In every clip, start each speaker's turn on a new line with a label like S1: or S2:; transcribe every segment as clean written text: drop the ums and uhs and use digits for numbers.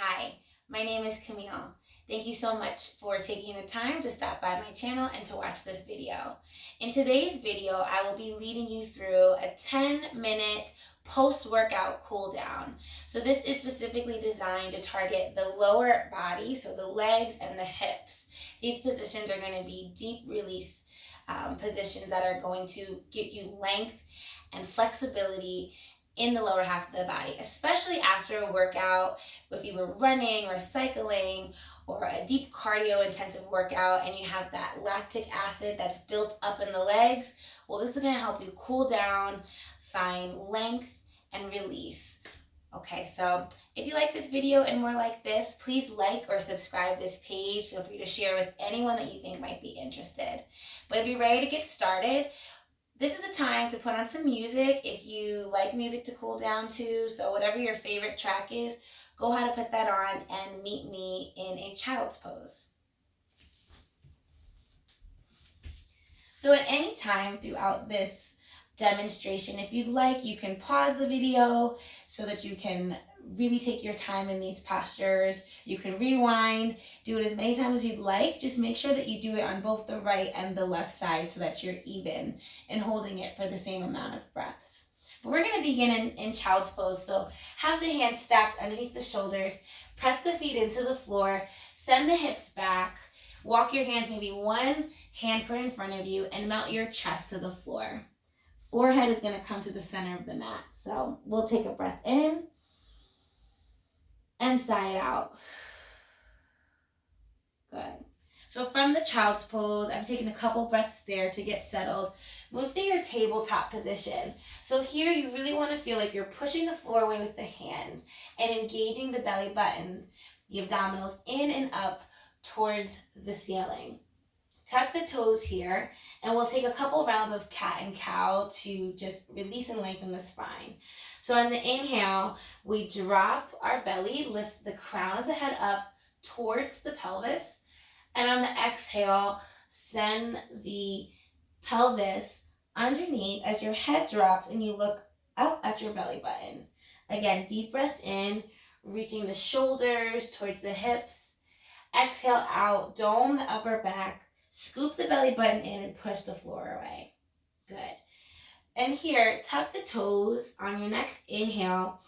S1: Hi, my name is Camille. Thank you so much for taking the time to stop by my channel and to watch this video. In today's video, I will be leading you through a 10-minute post-workout cool down. So this is specifically designed to target the lower body, so the legs and the hips. These positions are going to be deep release positions that are going to give you length and flexibility in the lower half of the body, especially after a workout. If you were running or cycling or a deep cardio intensive workout and you have that lactic acid that's built up in the legs, well, this is going to help you cool down, find length, and release. Okay, so if you like this video and more like this, please like or subscribe this page. Feel free to share with anyone that you think might be interested. But if you're ready to get started, this is the time to put on some music if you like music to cool down to. So whatever your favorite track is, go ahead and put that on and meet me in a child's pose. So at any time throughout this demonstration, if you'd like, you can pause the video so that you can really take your time in these postures. You can rewind, do it as many times as you'd like. Just make sure that you do it on both the right and the left side so that you're even and holding it for the same amount of breaths. But we're going to begin in child's pose. So have the hands stacked underneath the shoulders, press the feet into the floor, send the hips back, walk your hands maybe one handprint in front of you, and melt your chest to the floor. Forehead is going to come to the center of the mat. So we'll take a breath in and sigh it out. Good. So from the child's pose, I'm taking a couple breaths there to get settled. Move to your tabletop position. So here you really want to feel like you're pushing the floor away with the hands and engaging the belly button, the abdominals in and up towards the ceiling. Tuck the toes here, and we'll take a couple rounds of cat and cow to just release and lengthen the spine. So on the inhale, we drop our belly, lift the crown of the head up towards the pelvis, and on the exhale, send the pelvis underneath as your head drops and you look up at your belly button. Again, deep breath in, reaching the shoulders towards the hips. Exhale out, dome the upper back. Scoop the belly button in and push the floor away. Good. And here, tuck the toes on your next inhale.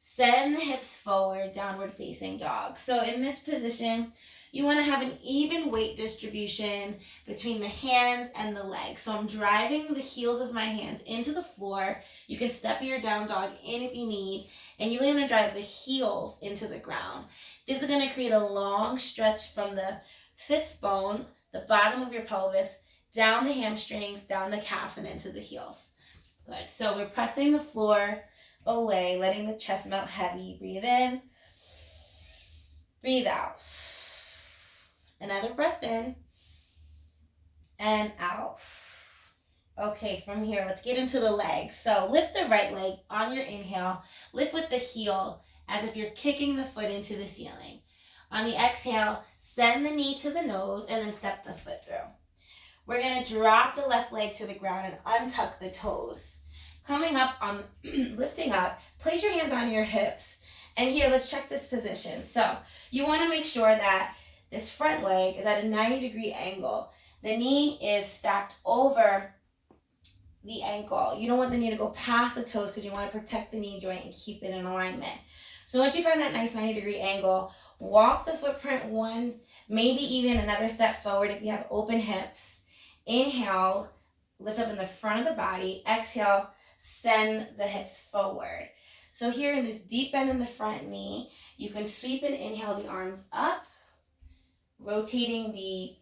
S1: Send the hips forward, downward facing dog. So in this position, you want to have an even weight distribution between the hands and the legs. So I'm driving the heels of my hands into the floor. You can step your down dog in if you need, and you want to drive the heels into the ground. This is going to create a long stretch from the sits bone, the bottom of your pelvis, down the hamstrings, down the calves, and into the heels. Good. So we're pressing the floor away, letting the chest melt heavy. Breathe in. Breathe out. Another breath in and out. Okay, from here, let's get into the legs. So lift the right leg on your inhale. Lift with the heel as if you're kicking the foot into the ceiling. On the exhale, send the knee to the nose and then step the foot through. We're going to drop the left leg to the ground and untuck the toes. Coming up on lifting up, place your hands on your hips. And here, let's check this position. So you want to make sure that this front leg is at a 90-degree angle. The knee is stacked over the ankle. You don't want the knee to go past the toes because you want to protect the knee joint and keep it in alignment. So once you find that nice 90-degree angle, walk the footprint one, maybe even another step forward if you have open hips. Inhale, lift up in the front of the body. Exhale, send the hips forward. So here in this deep bend in the front knee, you can sweep and inhale the arms up, rotating the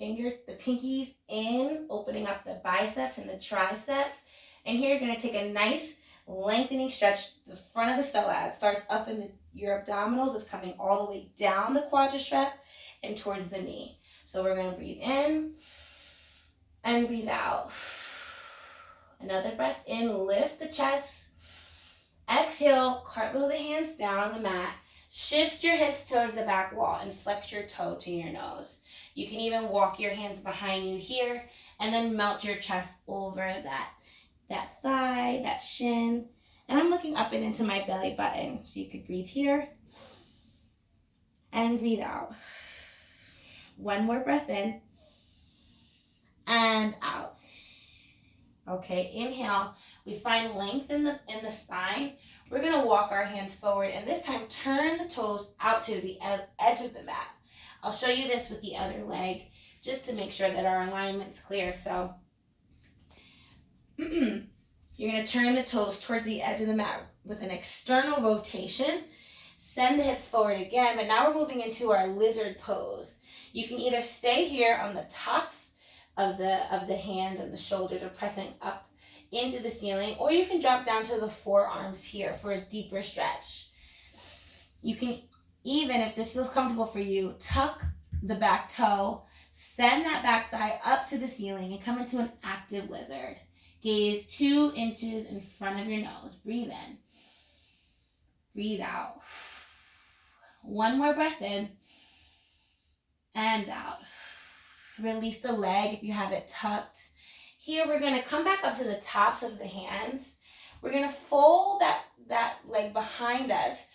S1: pinkies in, opening up the biceps and the triceps. And here you're going to take a nice lengthening stretch. The front of the psoas starts up in your abdominals. It's coming all the way down the quadriceps and towards the knee. So we're going to breathe in and breathe out. Another breath in, lift the chest. Exhale, cartwheel the hands down on the mat. Shift your hips towards the back wall and flex your toe to your nose. You can even walk your hands behind you here and then melt your chest over that thigh, that shin. And I'm looking up and into my belly button. So you could breathe here and breathe out. One more breath in and out. Okay, inhale. We find length in the spine. We're going to walk our hands forward, and this time turn the toes out to the edge of the mat. I'll show you this with the other leg just to make sure that our alignment's clear. So you're going to turn the toes towards the edge of the mat with an external rotation. Send the hips forward again, but now we're moving into our lizard pose. You can either stay here on the tops of the hands and the shoulders, or pressing up into the ceiling, or you can drop down to the forearms here for a deeper stretch. You can even, if this feels comfortable for you, tuck the back toe, send that back thigh up to the ceiling, and come into an active lizard. Gaze 2 inches in front of your nose. Breathe in. Breathe out. One more breath in and out. Release the leg if you have it tucked. Here we're going to come back up to the tops of the hands. We're going to fold that leg behind us.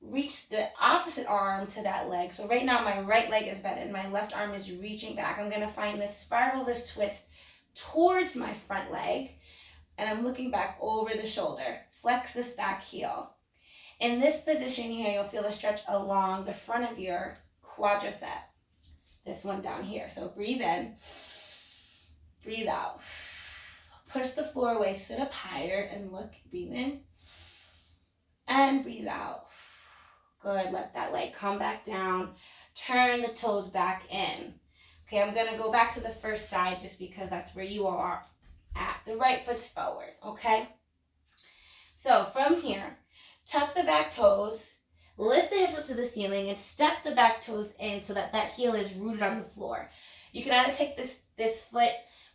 S1: Reach the opposite arm to that leg. So right now my right leg is bent and my left arm is reaching back. I'm going to find this spiral, this twist towards my front leg. And I'm looking back over the shoulder. Flex this back heel. In this position here, you'll feel a stretch along the front of your quadricep. This one down here. So breathe in, breathe out. Push the floor away, sit up higher and look, breathe in and breathe out. Good, let that leg come back down. Turn the toes back in. Okay, I'm gonna go back to the first side just because that's where you are at. The right foot's forward, okay? So from here, tuck the back toes, lift the hips up to the ceiling, and step the back toes in so that that heel is rooted on the floor. You can either take this foot,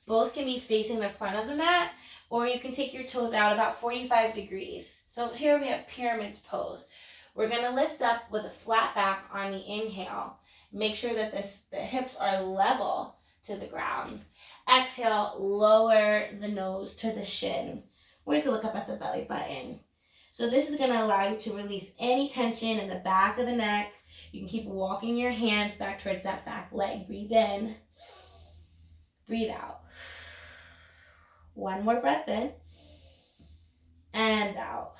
S1: both can be facing the front of the mat, or you can take your toes out about 45 degrees. So here we have pyramid pose. We're going to lift up with a flat back on the inhale. Make sure that the hips are level to the ground. Exhale, lower the nose to the shin. Or you can look up at the belly button. So this is going to allow you to release any tension in the back of the neck. You can keep walking your hands back towards that back leg. Breathe in. Breathe out. One more breath in. And out.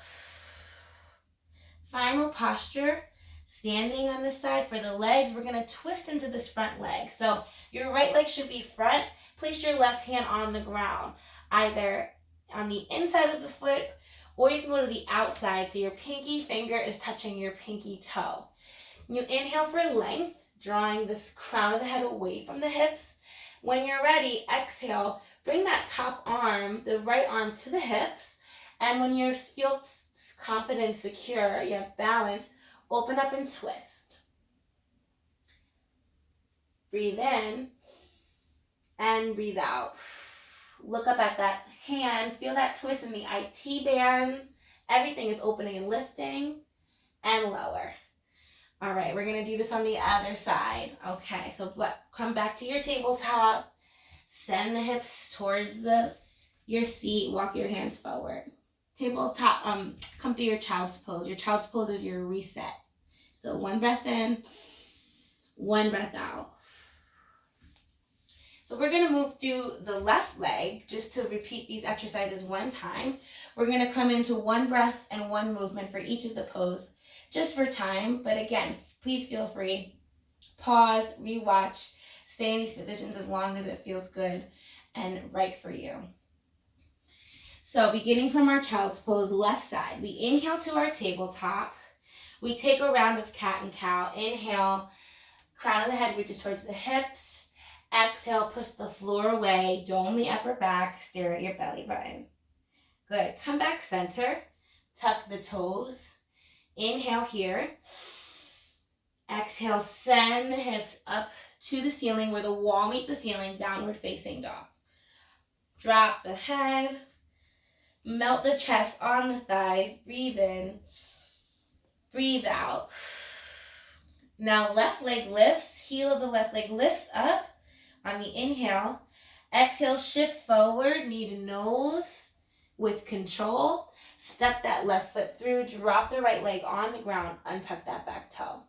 S1: Final posture. Standing on this side for the legs, we're going to twist into this front leg. So your right leg should be front. Place your left hand on the ground, either on the inside of the foot, or you can go to the outside so your pinky finger is touching your pinky toe. You inhale for length, drawing this crown of the head away from the hips. When you're ready, exhale, bring that top arm, the right arm, to the hips. And when you feel confident, secure, you have balance, open up and twist. Breathe in and breathe out. Look up at that hand. Feel that twist in the IT band. Everything is opening and lifting and lower. All right, we're going to do this on the other side. Okay, so come back to your tabletop. Send the hips towards your seat. Walk your hands forward. Tabletop, come through your child's pose. Your child's pose is your reset. So one breath in, one breath out. So we're going to move through the left leg just to repeat these exercises one time. We're going to come into one breath and one movement for each of the pose just for time. But again, please feel free. Pause, rewatch, stay in these positions as long as it feels good and right for you. So beginning from our child's pose, left side, we inhale to our tabletop. We take a round of cat and cow. Inhale, crown of the head reaches towards the hips. Exhale, push the floor away. Dome the upper back. Stare at your belly button. Good. Come back center. Tuck the toes. Inhale here. Exhale, send the hips up to the ceiling where the wall meets the ceiling. Downward facing dog. Drop the head. Melt the chest on the thighs. Breathe in. Breathe out. Now left leg lifts. Heel of the left leg lifts up on the inhale. Exhale, shift forward, knee to nose with control. Step that left foot through. Drop the right leg on the ground. Untuck that back toe.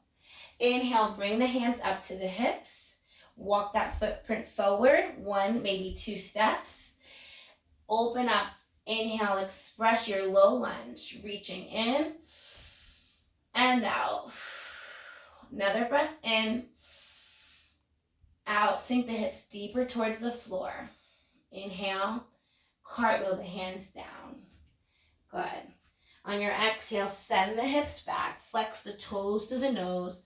S1: Inhale, bring the hands up to the hips. Walk that footprint forward, 1, maybe 2 steps. Open up. Inhale, express your low lunge, reaching in and out. Another breath in, out. Sink the hips deeper towards the floor. Inhale, cartwheel the hands down. Good. On your exhale, send the hips back. Flex the toes to the nose.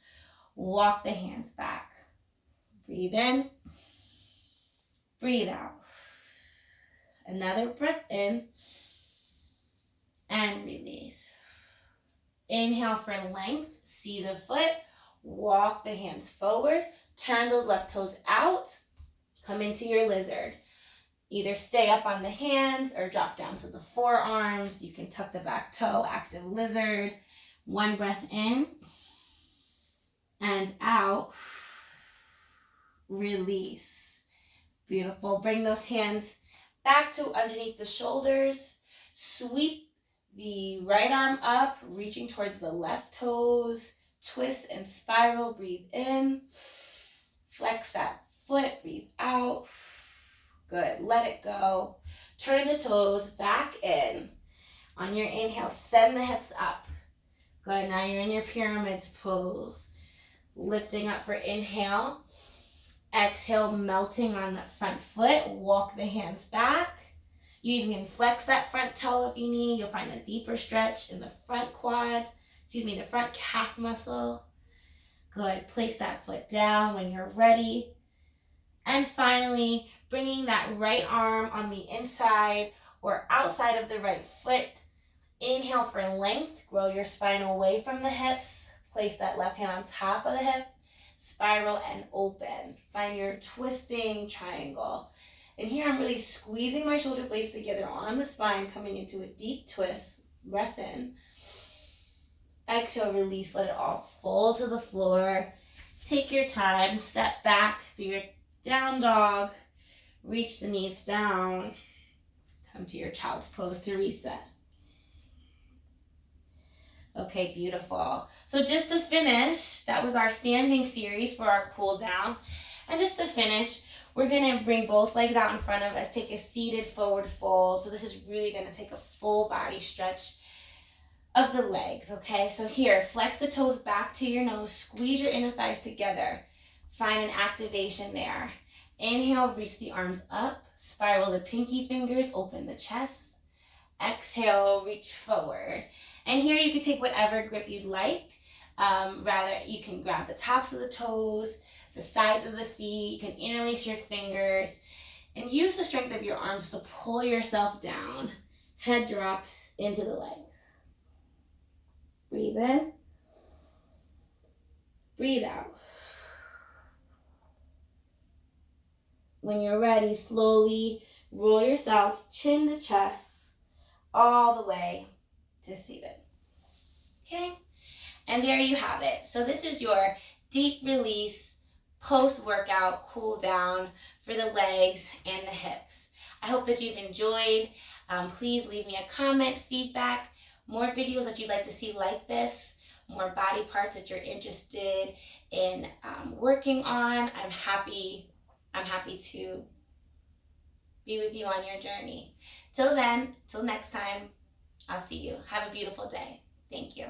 S1: Walk the hands back. Breathe in. Breathe out. Another breath in. And release. Inhale for length. See the foot. Walk the hands forward. Turn those left toes out. Come into your lizard. Either stay up on the hands or drop down to the forearms. You can tuck the back toe, active lizard. 1 breath in and out. Release. Beautiful. Bring those hands back to underneath the shoulders. Sweep the right arm up, reaching towards the left toes. Twist and spiral. Breathe in. Flex that foot. Breathe out. Good. Let it go. Turn the toes back in. On your inhale, send the hips up. Good. Now you're in your pyramids pose. Lifting up for inhale. Exhale, melting on that front foot. Walk the hands back. You even can flex that front toe if you need. You'll find a deeper stretch in the front the front calf muscle. Good. Place that foot down when you're ready. And finally, bringing that right arm on the inside or outside of the right foot. Inhale for length. Grow your spine away from the hips. Place that left hand on top of the hip. Spiral and open. Find your twisting triangle. And here I'm really squeezing my shoulder blades together on the spine, coming into a deep twist. Breath in. Exhale, release, let it all fold to the floor. Take your time. Step back. Do your down dog. Reach the knees down. Come to your child's pose to reset. Okay, beautiful. So just to finish, that was our standing series for our cool down. And just to finish, we're going to bring both legs out in front of us. Take a seated forward fold. So this is really going to take a full body stretch of the legs, okay? So here, flex the toes back to your nose. Squeeze your inner thighs together. Find an activation there. Inhale, reach the arms up. Spiral the pinky fingers. Open the chest. Exhale, reach forward. And here you can take whatever grip you'd like. You can grab the tops of the toes, the sides of the feet. You can interlace your fingers. And use the strength of your arms to pull yourself down. Head drops into the legs. Breathe in. Breathe out. When you're ready, slowly roll yourself chin to chest all the way to seated. Okay? And there you have it. So this is your deep release post-workout cool down for the legs and the hips. I hope that you've enjoyed. Please leave me a comment, feedback, more videos that you'd like to see like this, more body parts that you're interested in working on. I'm happy to be with you on your journey. Till then, till next time, I'll see you. Have a beautiful day. Thank you.